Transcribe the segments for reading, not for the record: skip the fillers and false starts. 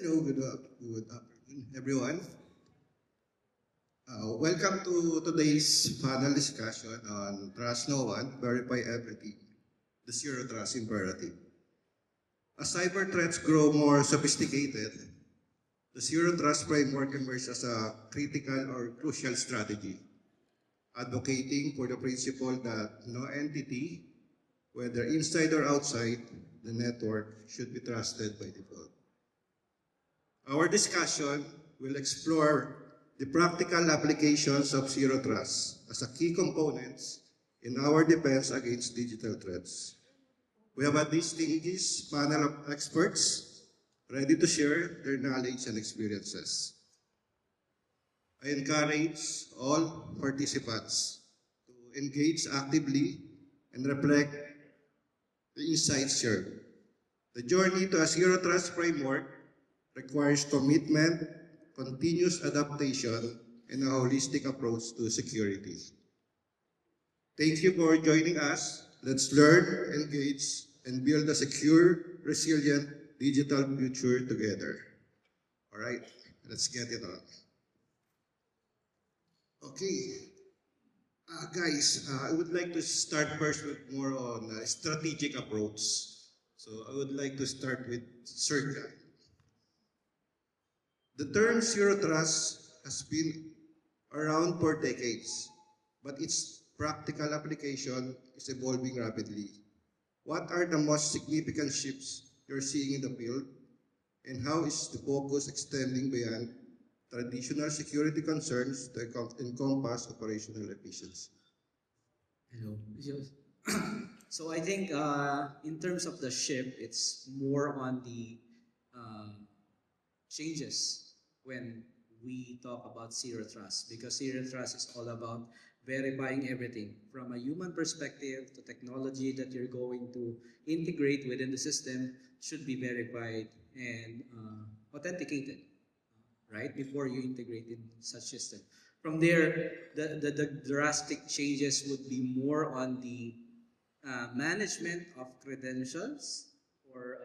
Hello, good afternoon, everyone. Welcome to today's panel discussion on Trust No One, Verify Everything, the Zero Trust Imperative. As cyber threats grow more sophisticated, the Zero Trust Framework emerges as a critical or crucial strategy, advocating for the principle that no entity, whether inside or outside the network, should be trusted by default. Our discussion will explore the practical applications of zero trust as a key components in our defense against digital threats. We have a distinguished panel of experts ready to share their knowledge and experiences. I encourage all participants to engage actively and reflect the insights shared. The journey to a zero trust framework requires commitment, continuous adaptation, and a holistic approach to security. Thank you for joining us. Let's learn, engage, and build a secure, resilient digital future together. All right, let's get it on. Okay, guys, I would like to start first with more on strategic approach. So I would like to start with Sergio. The term zero trust has been around for decades, but its practical application is evolving rapidly. What are the most significant shifts you're seeing in the field, and how is the focus extending beyond traditional security concerns to encompass operational efficiency? Hello. Yes. So I think in terms of the shift, it's more on the uh, changes when we talk about zero trust, because zero trust is all about verifying everything from a human perspective to technology that you're going to integrate within the system should be verified and authenticated, right, before you integrate in such system. From there, the drastic changes would be more on the management of credentials or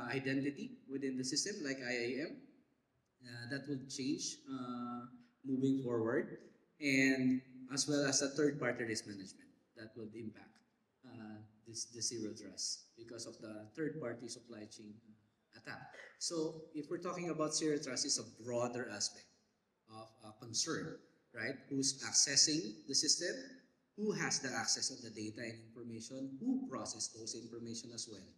identity within the system, like IAM. That will change moving forward, and as well as the third-party risk management that will impact this the zero trust because of the third-party supply chain attack. So if we're talking about zero trust, it's a broader aspect of concern, right? Who's accessing the system? Who has the access of the data and information? Who process those information as well?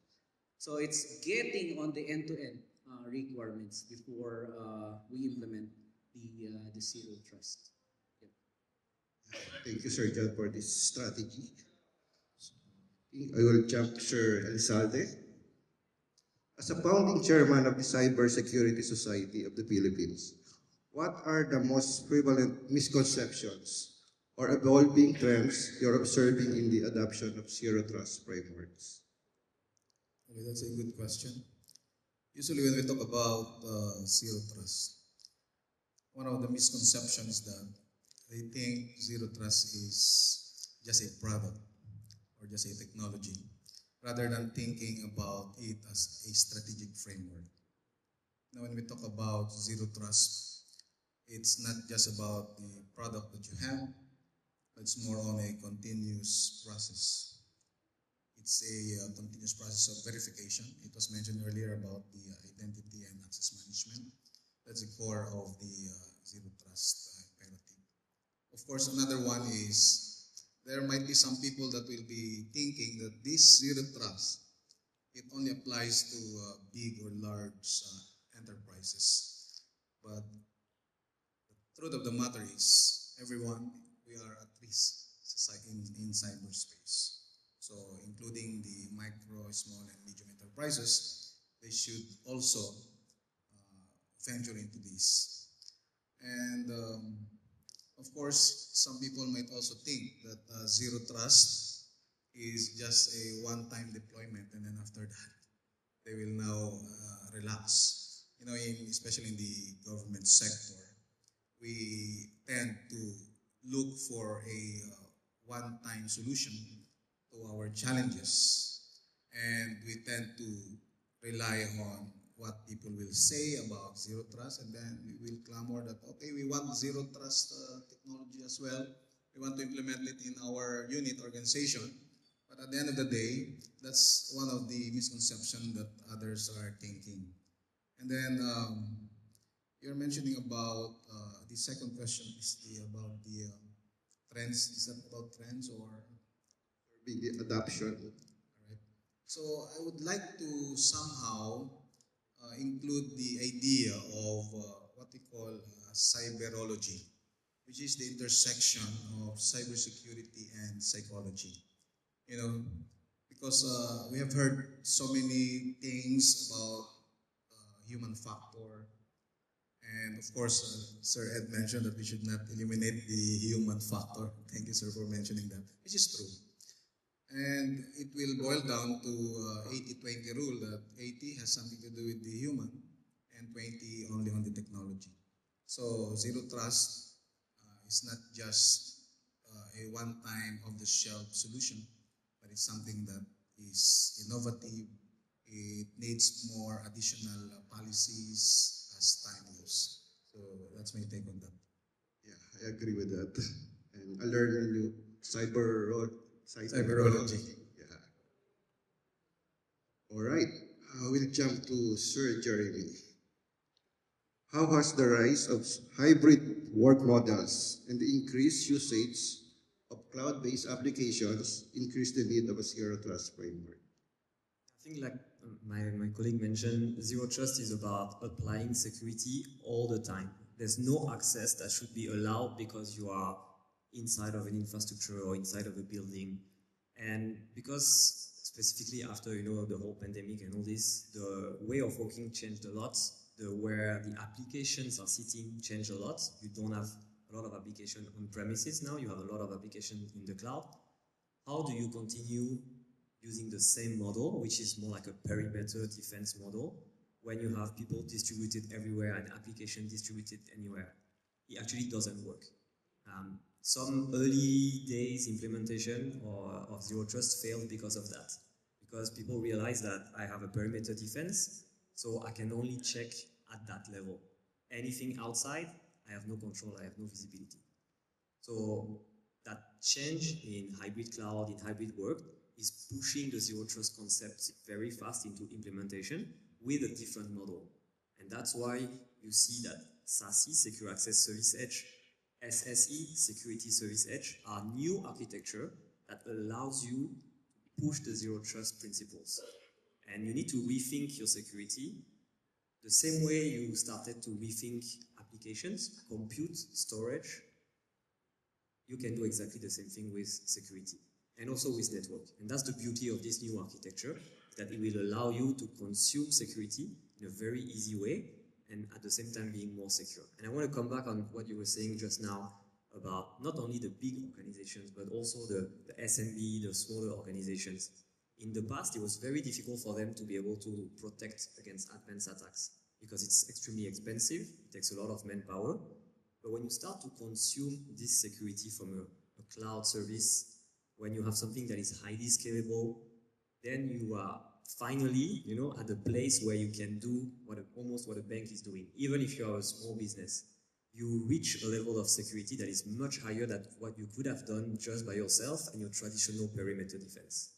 So it's getting on the end-to-end requirements before we implement the zero trust. Yep. Thank you, Sir John, for this strategy. I will jump to Sir Elizalde. As a founding chairman of the Cybersecurity Society of the Philippines, what are the most prevalent misconceptions or evolving trends you're observing in the adoption of zero trust frameworks? Okay, that's a good question. Usually, when we talk about zero trust, one of the misconceptions that they think zero trust is just a product or just a technology, rather than thinking about it as a strategic framework. Now, when we talk about zero trust, it's not just about the product that you have, but it's more on a continuous process. It's a continuous process of verification. It was mentioned earlier about the identity and access management. That's the core of the zero trust imperative. Of course, another one is there might be some people that will be thinking that this zero trust, it only applies to big or large enterprises. But the truth of the matter is, everyone, we are at risk in cyberspace. So, including the micro, small, and medium enterprises, they should also venture into this. And of course, some people might also think that zero trust is just a one-time deployment, and then after that, they will now relax. You know, especially in the government sector, we tend to look for a one-time solution to our challenges, and we tend to rely on what people will say about zero trust, and then we will clamor that, okay, we want zero trust technology as well. We want to implement it in our unit organization. But at the end of the day, that's one of the misconceptions that others are thinking. And then you're mentioning about the second question is about the trends. Is that about trends or? The adoption. Alright. So I would like to somehow include the idea of what we call cyberology, which is the intersection of cybersecurity and psychology. You know, because we have heard so many things about human factor, and of course, Sir Ed mentioned that we should not eliminate the human factor. Thank you, sir, for mentioning that, which is true. And it will boil down to 80-20 rule, that 80 has something to do with the human and 20 only on the technology. So zero trust is not just a one-time off-the-shelf solution, but it's something that is innovative. It needs more additional policies as time goes. So that's my take on that. Yeah, I agree with that. And I learned a new cyberology. Yeah. All right. We'll jump to Sir Jeremy. How has the rise of hybrid work models and the increased usage of cloud-based applications increased the need of a zero trust framework? I think like my colleague mentioned, zero trust is about applying security all the time. There's no access that should be allowed because you are inside of an infrastructure or inside of a building. And because specifically after, the whole pandemic and all this, the way of working changed a lot. Where the applications are sitting changed a lot. You don't have a lot of application on premises now. You have a lot of application in the cloud. How do you continue using the same model, which is more like a perimeter defense model, when you have people distributed everywhere and application distributed anywhere? It actually doesn't work. Some early days implementation of zero trust failed because of that. Because people realize that I have a perimeter defense, so I can only check at that level. Anything outside, I have no control, I have no visibility. So that change in hybrid cloud, in hybrid work, is pushing the zero trust concept very fast into implementation with a different model. And that's why you see that SASE, Secure Access Service Edge, SSE, Security Service Edge, are new architecture that allows you to push the zero trust principles. And you need to rethink your security the same way you started to rethink applications, compute, storage. You can do exactly the same thing with security and also with network. And that's the beauty of this new architecture, that it will allow you to consume security in a very easy way and at the same time being more secure. And I want to come back on what you were saying just now about not only the big organizations, but also the SMB, the smaller organizations. In the past, it was very difficult for them to be able to protect against advanced attacks because it's extremely expensive, it takes a lot of manpower. But when you start to consume this security from a cloud service, when you have something that is highly scalable, then you are finally, at the place where you can do almost what a bank is doing. Even if you are a small business, you reach a level of security that is much higher than what you could have done just by yourself and your traditional perimeter defense.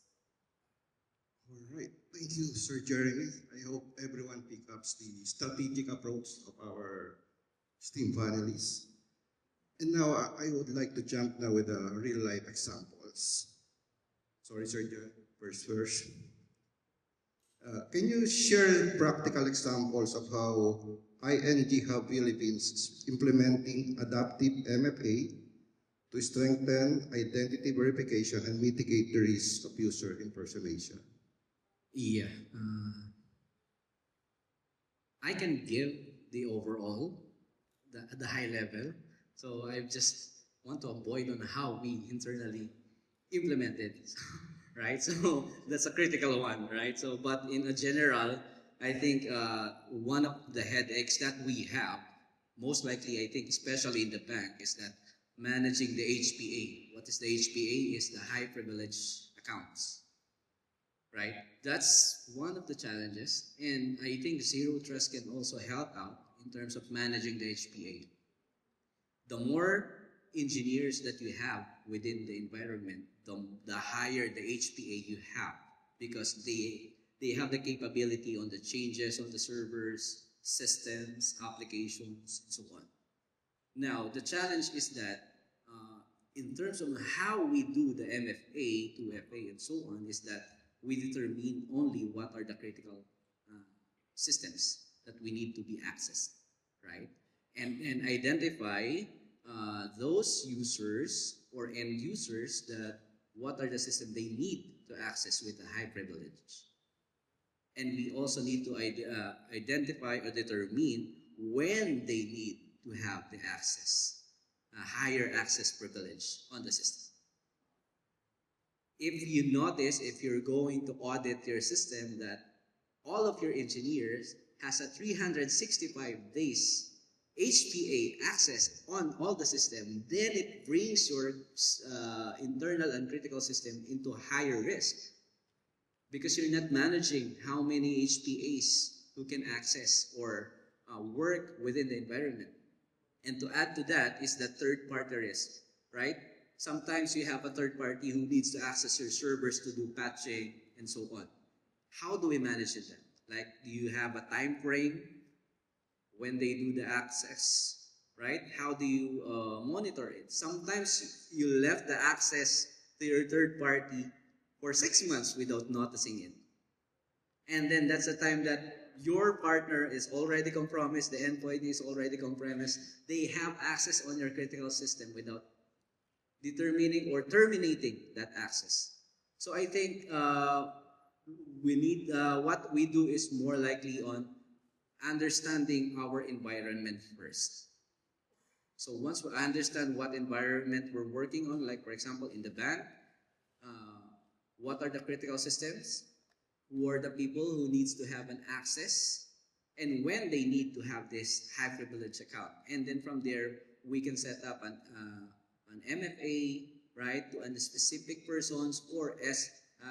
All right. Thank you, Sir Jeremy. I hope everyone picks up the strategic approach of our esteemed panelists. And now I would like to jump now with real-life examples. Sorry, Sir Jeremy, first. Can you share practical examples of how ING Hub Philippines is implementing adaptive MFA to strengthen identity verification and mitigate the risk of user impersonation? Yeah. I can give the overall, the high level. So I just want to avoid on how we internally implement it, right? So that's a critical one, right? So, but in a general, I think one of the headaches that we have, most likely, I think, especially in the bank, is that managing the HPA. What is the HPA? Is the high privilege accounts. right? That's one of the challenges, and I think zero trust can also help out in terms of managing the HPA. The more engineers that you have within the environment, the higher the HPA you have, because they have the capability on the changes on the servers, systems, applications, and so on. Now, the challenge is that in terms of how we do the MFA, 2FA, and so on, is that we determine only what are the critical systems that we need to be accessed, right? And identify those users or end users that what are the system they need to access with a high privilege. And we also need to identify or determine when they need to have the access, a higher access privilege on the system. If you notice, if you're going to audit your system, that all of your engineers has a 365 days HPA access on all the system, then it brings your internal and critical system into higher risk, because you're not managing how many HPAs who can access or work within the environment. And to add to that is the third-party risk, right? Sometimes you have a third party who needs to access your servers to do patching and so on. How do we manage that? Like, do you have a time frame when they do the access, right? How do you monitor it? Sometimes you left the access to your third party for 6 months without noticing it. And then that's the time that your partner is already compromised, the endpoint is already compromised. They have access on your critical system without determining or terminating that access. So I think we need, what we do is more likely on understanding our environment first. So once we understand what environment we're working on, like for example in the bank, what are the critical systems, who are the people who needs to have an access, and when they need to have this high privilege account. And then from there, we can set up an MFA, right, to a specific persons, or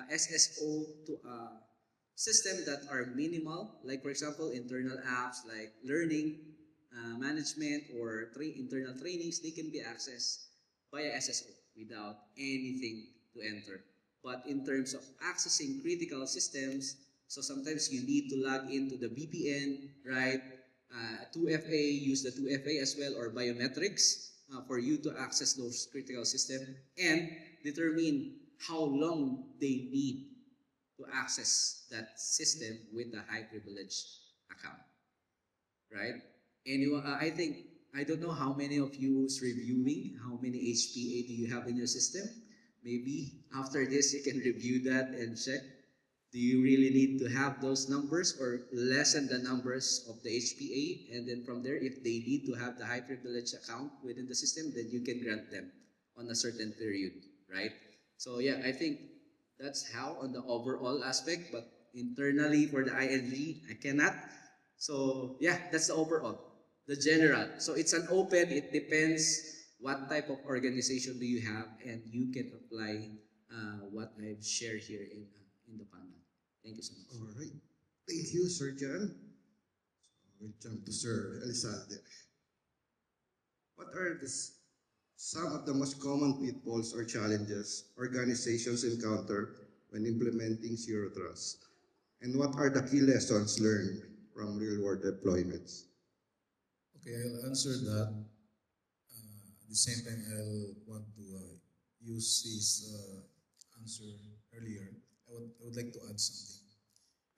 SSO to a system that are minimal, like for example, internal apps like learning, management, or internal trainings, they can be accessed via SSO without anything to enter. But in terms of accessing critical systems, so sometimes you need to log into the VPN, right? 2FA, use the 2FA as well, or biometrics for you to access those critical systems and determine how long they need to access that system with a high privilege account, right? Anyone, I don't know how many of you is reviewing, how many HPA do you have in your system? Maybe after this you can review that and check. Do you really need to have those numbers or lessen the numbers of the HPA? And then from there, if they need to have the high privilege account within the system, then you can grant them on a certain period, right? So yeah, I think that's how on the overall aspect, but internally for the ING, I cannot. So yeah, that's the overall, the general. So it's an open, it depends what type of organization do you have, and you can apply what I've shared here in the panel. Thank you so much. All right. Thank you, Sir John. We'll jump to Sir Elizalde. What are some of the most common pitfalls or challenges organizations encounter when implementing Zero Trust? And what are the key lessons learned from real-world deployments? Okay, I'll answer that. At the same time, I'll want to use his answer earlier. I would like to add something.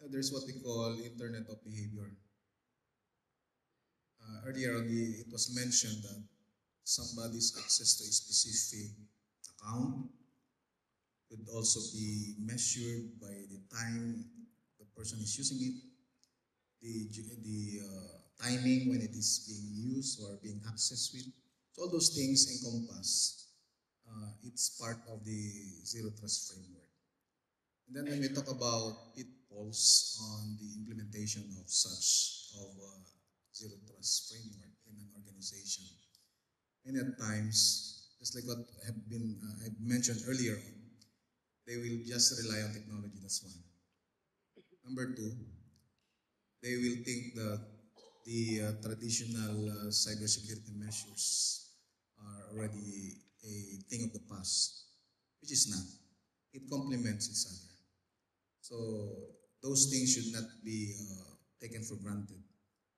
There's what we call Internet of Behavior. Earlier on, it was mentioned that somebody's access to a specific account could also be measured by the time the person is using it, the timing when it is being used or being accessed with. So all those things encompass. It's part of the Zero Trust framework. And then when we talk about pitfalls on the implementation of Zero Trust framework in an organization, many times, just like what I mentioned earlier on, they will just rely on technology, that's one. Number two, they will think that the traditional cybersecurity measures are already a thing of the past, which is not. It complements each other. So those things should not be taken for granted.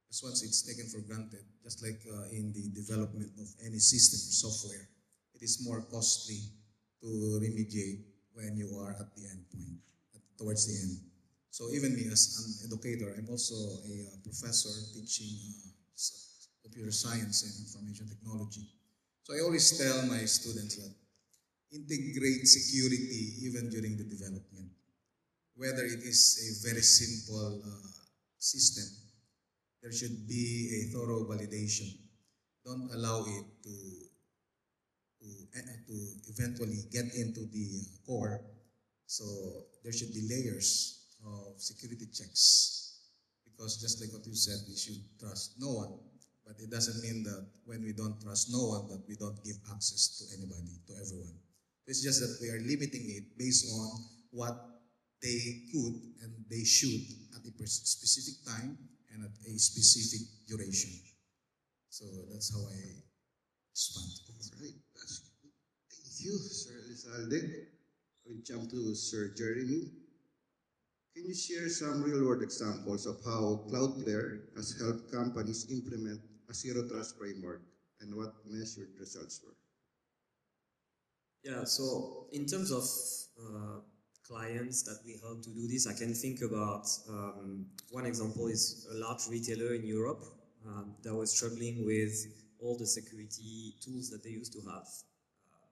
Because once it's taken for granted, just like in the development of any system or software, it is more costly to remediate when you are at the end point, towards the end. So even me as an educator, I'm also a professor teaching computer science and information technology. So I always tell my students that integrate security even during the development. Whether it is a very simple system, there should be a thorough validation. Don't allow it to eventually get into the core. So there should be layers of security checks. Because just like what you said, we should trust no one. But it doesn't mean that when we don't trust no one, that we don't give access to anybody, to everyone. It's just that we are limiting it based on what they could and they should at a specific time and at a specific duration. So that's how I respond. All right. Thank you, Sir Elizalde. We jump to Sir Jeremy. Can you share some real-world examples of how Cloudflare has helped companies implement a zero trust framework and what measured results were? Yeah, so in terms of clients that we help to do this, I can think about one example is a large retailer in Europe that was struggling with all the security tools that they used to have.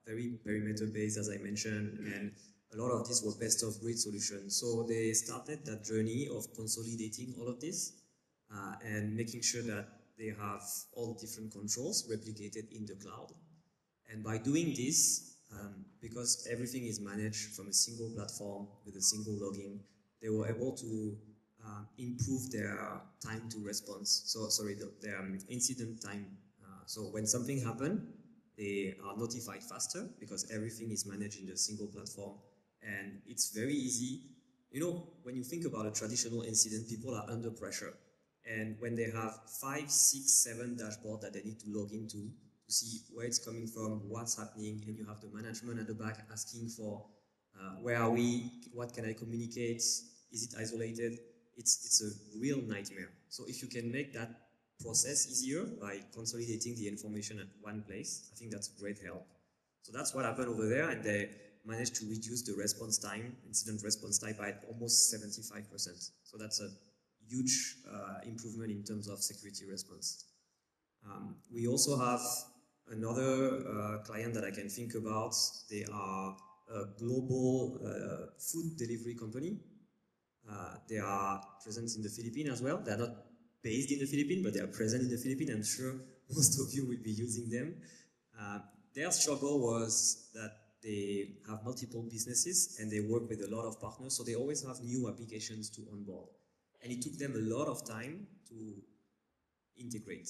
Very perimeter based, as I mentioned, and a lot of these were best of breed solutions. So they started that journey of consolidating all of this and making sure that they have all the different controls replicated in the cloud. And by doing this, because everything is managed from a single platform with a single login, they were able to improve their time to response. So sorry, their incident time. So when something happened, they are notified faster because everything is managed in a single platform. And it's very easy. You know, when you think about a traditional incident, people are under pressure. And when they have 5, 6, 7 dashboards that they need to log into to see where it's coming from, what's happening, and you have the management at the back asking for where are we, what can I communicate, is it isolated? It's a real nightmare. So if you can make that process easier by consolidating the information at one place, I think that's a great help. So that's what happened over there, and they managed to reduce the response time, incident response time, by almost 75%. So that's a huge improvement in terms of security response. We also have another client that I can think about. They are a global food delivery company. They are present in the Philippines as well. They're not based in the Philippines, but they are present in the Philippines. I'm sure most of you will be using them. Their struggle was that they have multiple businesses and they work with a lot of partners, so they always have new applications to onboard. And it took them a lot of time to integrate.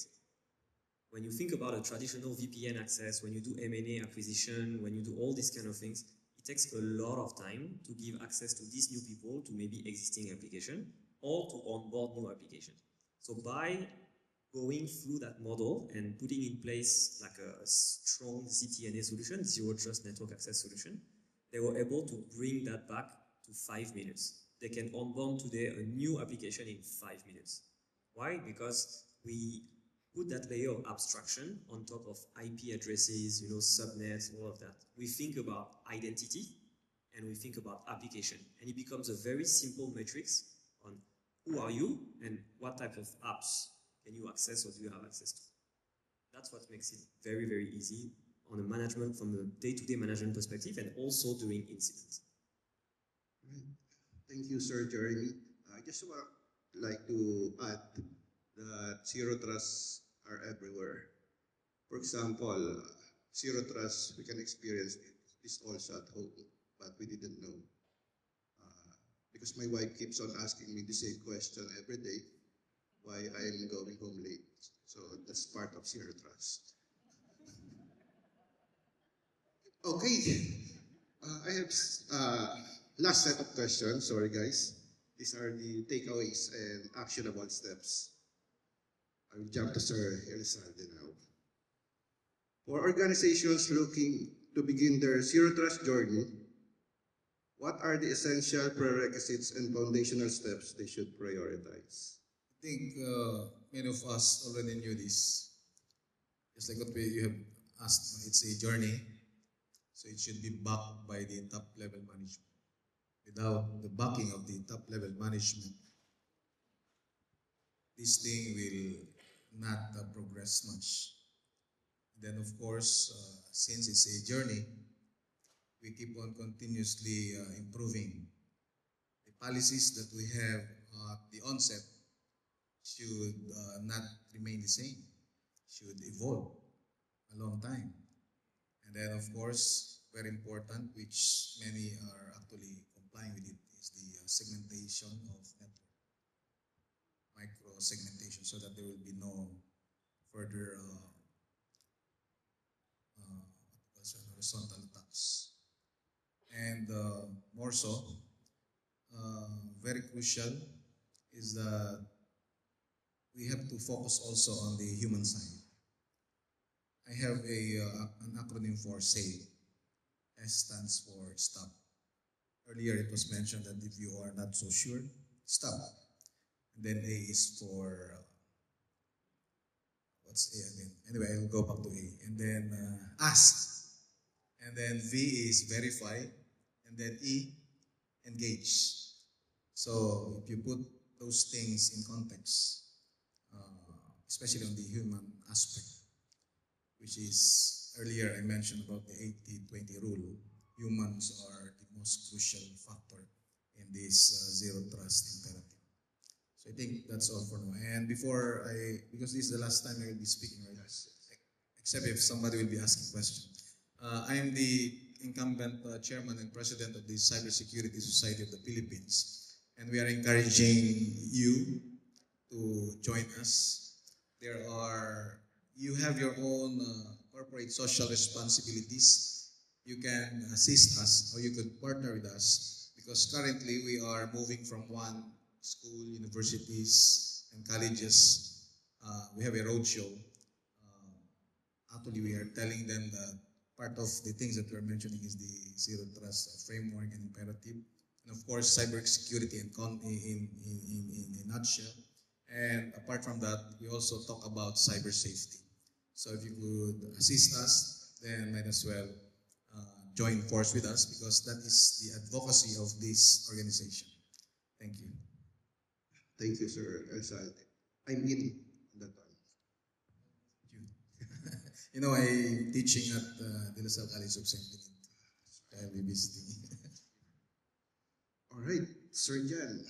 When you think about a traditional VPN access, when you do M&A acquisition, when you do all these kind of things, it takes a lot of time to give access to these new people to maybe existing application or to onboard new applications. So by going through that model and putting in place like a strong ZTNA solution, Zero Trust Network Access solution, they were able to bring that back to 5 minutes. They can onboard today a new application in 5 minutes. Why? Because we put that layer of abstraction on top of IP addresses, subnets, all of that. We think about identity and we think about application. And it becomes a very simple matrix on who are you and what type of apps can you access or do you have access to. That's what makes it very, very easy on the management, from the day-to-day management perspective, and also during incidents. Thank you, Sir Jeremy. I just like to add that zero trust are everywhere. For example, zero trust, we can experience it is also at home, but we didn't know. Because my wife keeps on asking me the same question every day, why I'm going home late. So that's part of zero trust. Okay, I have last set of questions. Sorry, guys. These are the takeaways and actionable steps. I will jump to Sir Elizalde now. For organizations looking to begin their zero trust journey, what are the essential prerequisites and foundational steps they should prioritize? I think many of us already knew this. Just like what you have asked, it's a journey, so it should be backed by the top level management. Without the backing of the top level management, this thing will not progress much. Then, of course, since it's a journey, we keep on continuously improving. The policies that we have at the onset should not remain the same, should evolve a long time. And then, of course, very important, which many are actually complying with it, is the segmentation of network, micro segmentation, so that there will be no further horizontal attacks. And more so, very crucial is that we have to focus also on the human side. I have an acronym for SAVE. S stands for stop. Earlier it was mentioned that if you are not so sure, stop. And then A is for, what's A again? Anyway, I'll go back to A. And then ask. And then V is verify. And then E, engage. So if you put those things in context, especially on the human aspect, which is earlier I mentioned about the 80-20 rule, humans are the most crucial factor in this zero trust imperative. So I think that's all for now. And because this is the last time I will be speaking, right? Except if somebody will be asking questions. I am the incumbent chairman and president of the Cybersecurity Society of the Philippines, and we are encouraging you to join us. You have your own corporate social responsibilities. You can assist us or you could partner with us because currently we are moving from one school, universities, and colleges. We have a roadshow. Actually, we are telling them that part of the things that we're mentioning is the zero trust framework and imperative. And of course, cybersecurity in a nutshell. And apart from that, we also talk about cyber safety. So if you could assist us, then might as well join force with us because that is the advocacy of this organization. Thank you. Thank you, Sir Elizalde. I'm in that one. You know, I'm teaching at De La Salle College of St. Benito. I'll be visiting. All right, Sir Jan.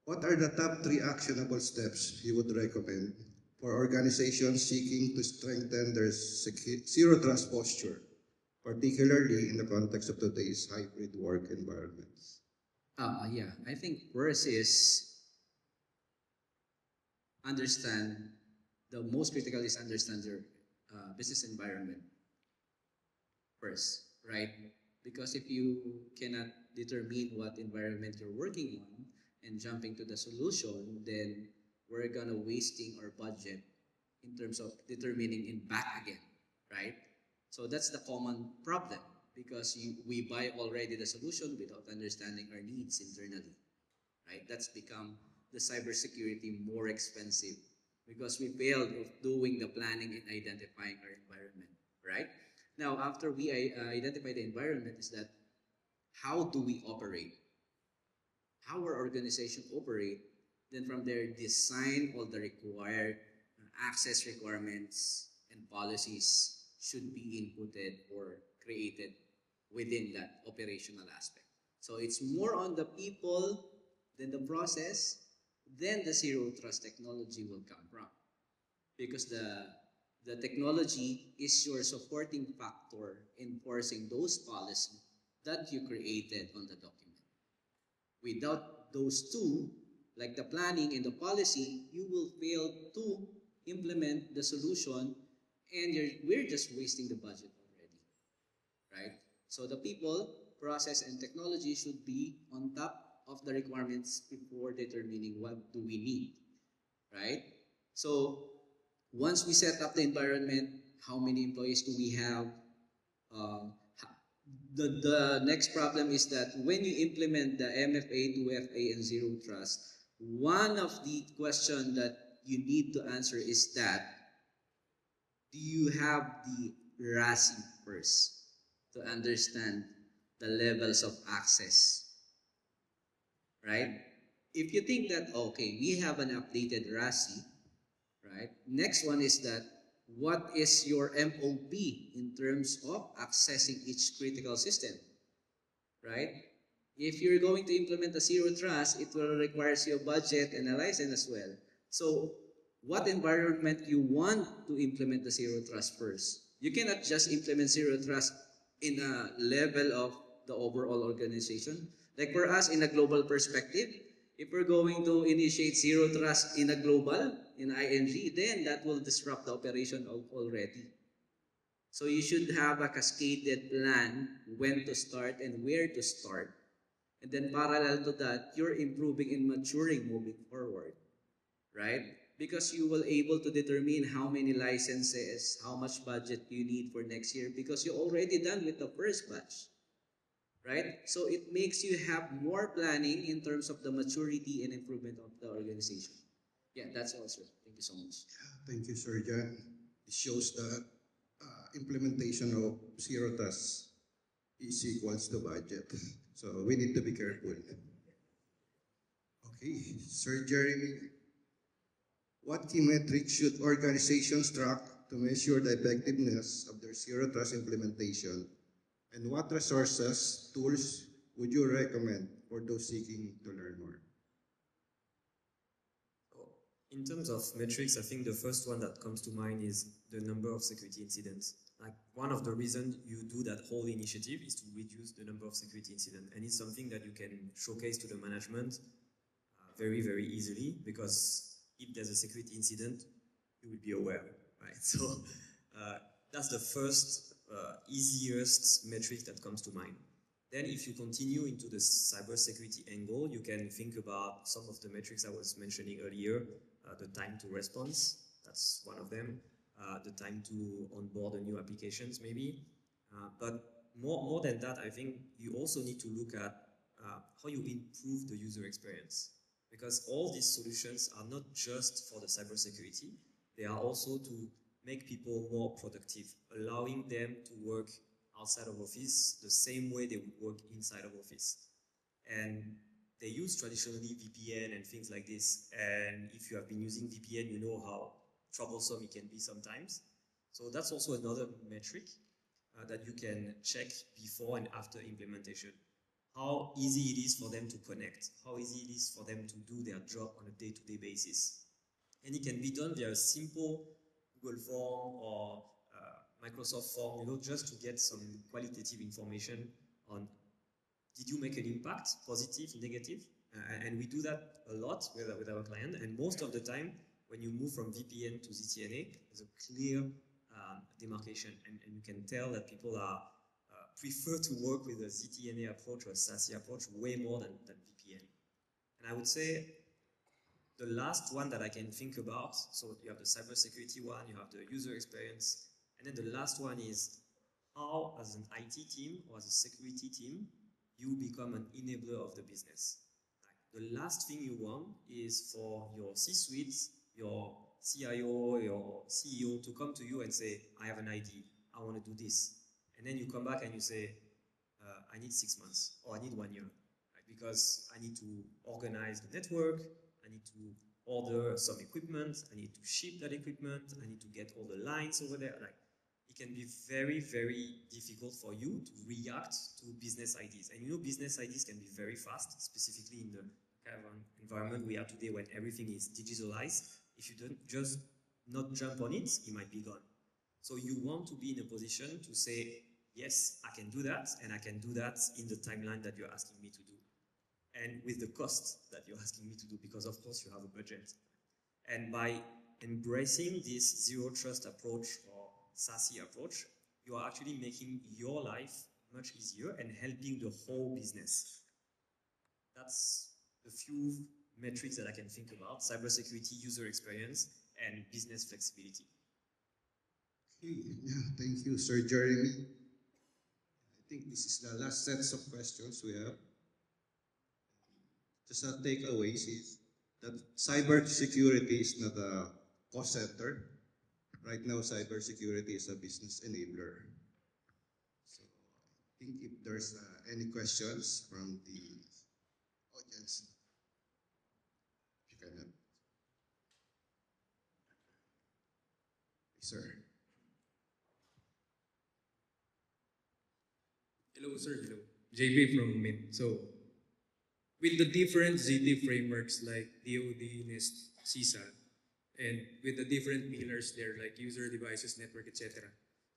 What are the top 3 actionable steps you would recommend for organizations seeking to strengthen their zero trust posture, particularly in the context of today's hybrid work environments? Yeah, I think first is the most critical is understand your business environment first, right? Because if you cannot determine what environment you're working on and jumping to the solution, then we're gonna wasting our budget in terms of determining in back again, right? So that's the common problem because we buy already the solution without understanding our needs internally, right? That's become the cybersecurity more expensive because we failed of doing the planning and identifying our environment, right? Now, after we identify the environment, is that how do we operate? How our organization operate? Then from there, design all the required access requirements and policies should be inputted or created within that operational aspect. So it's more on the people than the process, then the zero trust technology will come from. Because the technology is your supporting factor in enforcing those policies that you created on the document. Without those two, like the planning and the policy, you will fail to implement the solution and we're just wasting the budget already, right? So the people, process, and technology should be on top of the requirements before determining what do we need, right? So once we set up the environment, how many employees do we have? The next problem is that when you implement the MFA, 2FA, and Zero Trust, one of the questions that you need to answer is that do you have the RASI first to understand the levels of access, right? If you think that, okay, we have an updated RASI, right? Next one is that what is your MOP in terms of accessing each critical system, right? If you're going to implement a Zero Trust, it will require you a budget and a license as well. So what environment you want to implement the Zero Trust first? You cannot just implement Zero Trust in a level of the overall organization. Like for us, in a global perspective, if we're going to initiate Zero Trust in a global, in ING, then that will disrupt the operation already. So you should have a cascaded plan when to start and where to start. And then parallel to that, you're improving and maturing moving forward, right? Because you will able to determine how many licenses, how much budget you need for next year because you're already done with the first batch, right? So it makes you have more planning in terms of the maturity and improvement of the organization. Yeah, that's all, sir. Thank you so much. Thank you, Sir Jan. It shows that implementation of Zero Trust is equals to budget. So we need to be careful. Okay, Sir Jeremy, what key metrics should organizations track to measure the effectiveness of their Zero Trust implementation? And what resources, tools would you recommend for those seeking to learn more? In terms of metrics, I think the first one that comes to mind is the number of security incidents. Like one of the reasons you do that whole initiative is to reduce the number of security incidents, and it's something that you can showcase to the management very, very easily, because if there's a security incident, you will be aware, right? So that's the first easiest metric that comes to mind. Then if you continue into the cybersecurity angle, you can think about some of the metrics I was mentioning earlier, the time to response, that's one of them, the time to onboard the new applications maybe. But more than that, I think you also need to look at how you improve the user experience. Because all these solutions are not just for the cybersecurity, they are also to make people more productive, allowing them to work outside of office the same way they would work inside of office. And they use traditionally VPN and things like this. And if you have been using VPN, you know how troublesome it can be sometimes. So that's also another metric that you can check before and after implementation. How easy it is for them to connect, how easy it is for them to do their job on a day-to-day basis. And it can be done via a simple Google form or Microsoft form, you know, just to get some qualitative information on did you make an impact, positive, negative? And we do that a lot with our client. And most of the time, when you move from VPN to ZTNA, there's a clear demarcation. And you can tell that people are prefer to work with a ZTNA approach or a SASE approach way more than VPN. And I would say the last one that I can think about, so you have the cybersecurity one, you have the user experience, and then the last one is how, as an IT team or as a security team, you become an enabler of the business. Like the last thing you want is for your C-suites, your CIO, your CEO to come to you and say, I have an idea, I want to do this. And then you come back and you say, I need 6 months or I need 1 year, right? Because I need to organize the network, I need to order some equipment, I need to ship that equipment, I need to get all the lines over there. Like, it can be very, very difficult for you to react to business ideas. And you know, business ideas can be very fast, specifically in the kind of environment we are today when everything is digitalized. If you don't just not jump on it, it might be gone. So you want to be in a position to say, yes, I can do that, and I can do that in the timeline that you're asking me to do. And with the cost that you're asking me to do, because of course you have a budget. And by embracing this zero trust approach or SASE approach, you are actually making your life much easier and helping the whole business. That's the few metrics that I can think about: cybersecurity, user experience, and business flexibility. Okay, yeah, thank you, Sir Jeremy. I think this is the last sets of questions we have. Just a takeaways is that cybersecurity is not a cost center. Right now, cybersecurity is a business enabler. So I think if there's any questions from the audience, you can have. Sir. Hello, sir. Hello. JB from MIT. So, with the different ZT frameworks like DoD, NIST, CISA, and with the different pillars there like user devices, network, etc.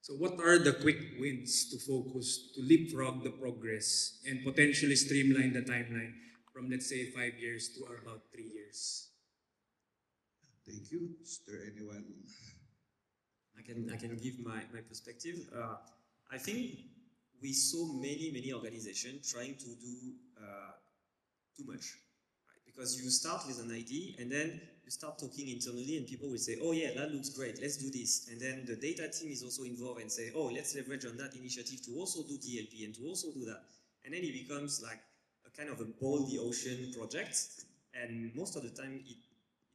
So, what are the quick wins to focus to leapfrog the progress and potentially streamline the timeline from, let's say, 5 years to about 3 years? Thank you. Is there anyone? I can give my perspective. I think we saw many organizations trying to do too much, right? Because you start with an idea and then you start talking internally and people will say, oh yeah, that looks great, let's do this. And then the data team is also involved and say, oh, let's leverage on that initiative to also do DLP and to also do that. And then it becomes like a kind of a boil the ocean project, and most of the time it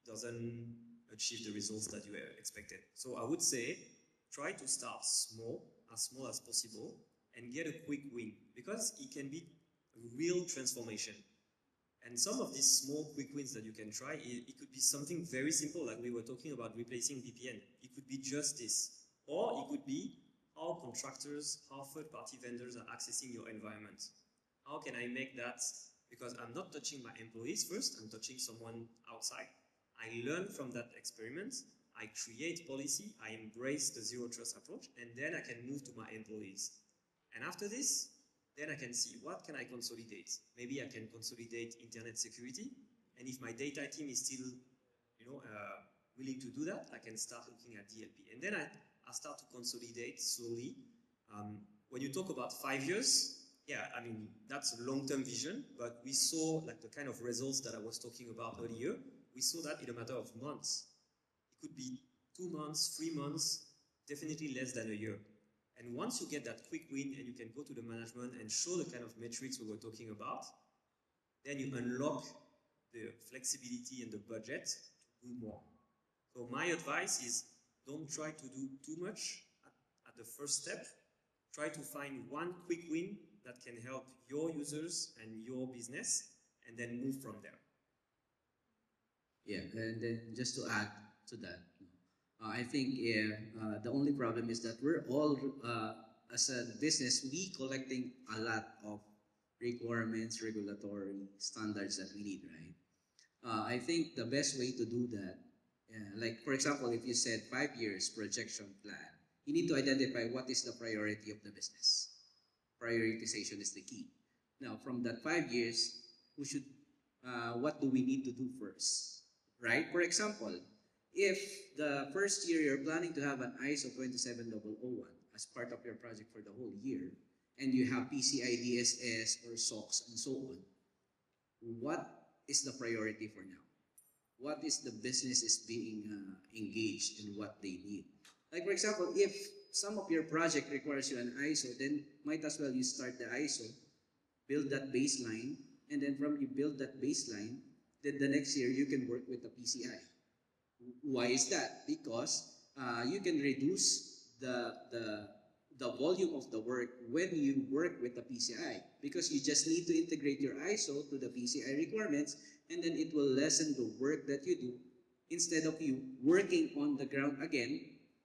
doesn't achieve the results that you expected. So I would say try to start small as possible, and get a quick win, because it can be a real transformation. And some of these small quick wins that you can try, it could be something very simple, like we were talking about replacing VPN. It could be just this. Or it could be how contractors, how third-party vendors are accessing your environment. How can I make that? Because I'm not touching my employees first, I'm touching someone outside. I learn from that experiment, I create policy, I embrace the zero trust approach, and then I can move to my employees. And after this, then I can see what can I consolidate. Maybe I can consolidate internet security, and if my data team is still, willing to do that, I can start looking at DLP. And then I start to consolidate slowly. When you talk about 5 years, yeah, I mean, that's a long-term vision, but we saw like the kind of results that I was talking about earlier. We saw that in a matter of months. It could be 2 months, 3 months, definitely less than a year. And once you get that quick win and you can go to the management and show the kind of metrics we were talking about, then you unlock the flexibility and the budget to do more. So my advice is, don't try to do too much at the first step. Try to find one quick win that can help your users and your business, and then move from there. Yeah, and then just to add to that, I think the only problem is that we're all, as a business, we collecting a lot of requirements, regulatory standards that we need, right? I think the best way to do that, like for example, if you said 5 years projection plan, you need to identify what is the priority of the business. Prioritization is the key. Now, from that 5 years, what do we need to do first, right? For example, if the first year you're planning to have an ISO 27001 as part of your project for the whole year, and you have PCI DSS or SOX and so on, what is the priority for now? What is the business is being engaged in what they need? Like for example, if some of your project requires you an ISO, then might as well you start the ISO, build that baseline, and then from you build that baseline, then the next year you can work with the PCI. Why is that? Because you can reduce the volume of the work when you work with the PCI, because you just need to integrate your ISO to the PCI requirements, and then it will lessen the work that you do instead of you working on the ground again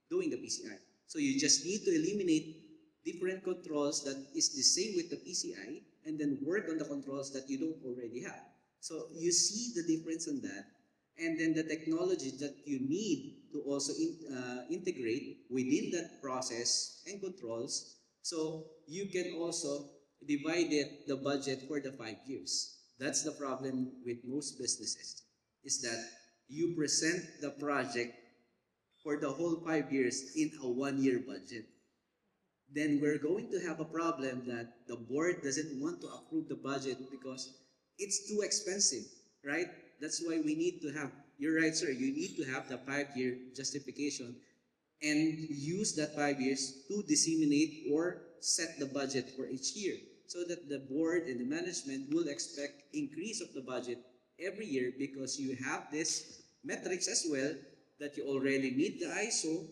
doing the PCI. So you just need to eliminate different controls that is the same with the PCI, and then work on the controls that you don't already have. So you see the difference in that, and then the technology that you need to also integrate within that process and controls, so you can also divide the budget for the 5 years. That's the problem with most businesses, is that you present the project for the whole 5 years in a 1-year budget. Then we're going to have a problem that the board doesn't want to approve the budget because it's too expensive, right? That's why we need to have, you're right, sir, you need to have the 5-year justification and use that 5 years to disseminate or set the budget for each year so that the board and the management will expect increase of the budget every year because you have this metrics as well that you already meet the ISO,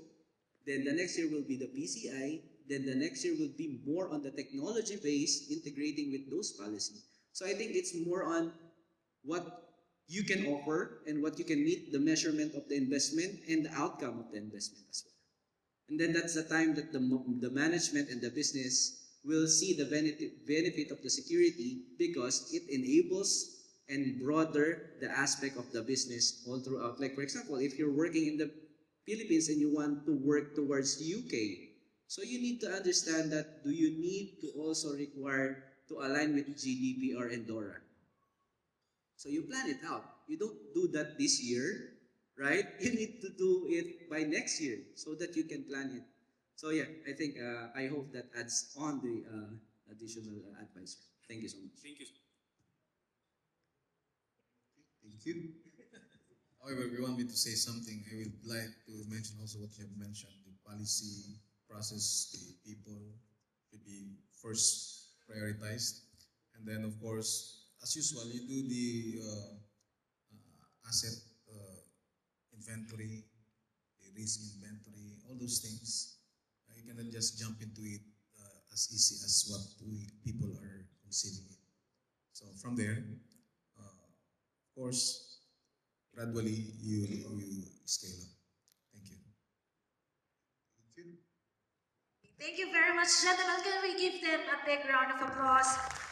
then the next year will be the PCI, then the next year will be more on the technology base integrating with those policies. So I think it's more on what you can offer and what you can meet the measurement of the investment and the outcome of the investment as well. And then that's the time that the management and the business will see the benefit of the security because it enables and broader the aspect of the business all throughout. Like for example, if you're working in the Philippines and you want to work towards the UK, so you need to understand that do you need to also require to align with GDPR and DORA. So you plan it out. You don't do that this year, right? You need to do it by next year so that you can plan it. So yeah, I think I hope that adds on the additional advice. Thank you so much. Thank you. Thank you. However, if you want me to say something, I would like to mention also what you have mentioned. The policy process, the people should be first prioritized. And then, of course, as usual, you do the asset inventory, the risk inventory, all those things. You cannot just jump into it as easy as what people are conceiving it. So from there, of course, gradually you scale up. Thank you. Thank you. Thank you very much, gentlemen. Can we give them a big round of applause?